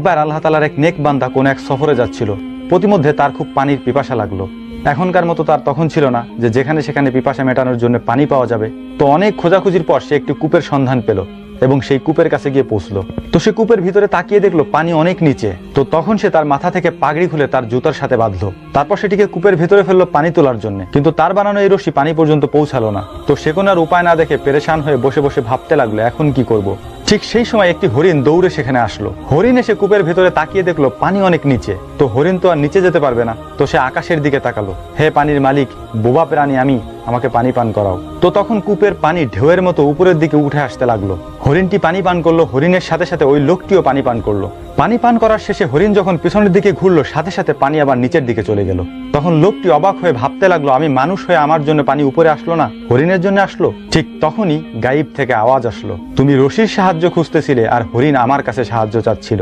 একবার আল্লাহ তাআলার এক নেক বান্দা কোন এক সফরে যাচ্ছিল। প্রতিমধ্যে তার খুব পানির পিপাসা লাগলো। এখনকার মতো তার তখন ছিল না যে যেখানে সেখানে পিপাসা মেটানোর জন্য পানি পাওয়া যাবে। তো অনেক খোঁজাখুঁজির পর সে একটি কূপের সন্ধান পেল এবং সেই কূপের কাছে গিয়ে পৌঁছলো। তো সে কূপের ভিতরে তাকিয়ে দেখলো পানি অনেক নিচে। তো তখন সে তার মাথা থেকে পাগড়ি খুলে তার জুতার সাথে বাঁধলো। তারপর সেটিকে কূপের ভিতরে ফেললো পানি তোলার জন্য, কিন্তু তার বানানো এই রশি পানি পর্যন্ত পৌঁছালো না। তো সে কোনো আর উপায় না দেখে পেরেশান হয়ে বসে বসে ভাবতে লাগলো এখন কি করব। ঠিক সেই সময় একটি হরিণ দৌড়ে সেখানে আসলো। হরিণ এসে কূপের ভিতরে তাকিয়ে দেখলো পানি অনেক নিচে। তো হরিণ তো আর নিচে যেতে পারবে না, তো সে আকাশের দিকে তাকালো। হে পানির মালিক, বোবা প্রাণী আমি, আমাকে পানি পান করাও। তো তখন কূপের পানি ঢেউয়ের মতো উপরের দিকে উঠে আসতে লাগলো। হরিণটি পানি পান করলো, হরিণের সাথে সাথে ওই লোকটিও পানি পান করলো। পানি পান করার শেষে হরিণ যখন পিছনের দিকে ঘুরলো, সাথে সাথে পানি আবার নিচের দিকে চলে গেল। তখন লোকটি অবাক হয়ে ভাবতে লাগলো আমি মানুষ হয়ে আমার জন্য পানি উপরে আসলো না, হরিণের জন্য আসলো। ঠিক তখনই গায়েব থেকে আওয়াজ আসলো, তুমি রশির সাহায্য খুঁজতেছিলে আর হরিণ আমার কাছে সাহায্য চাচ্ছিল।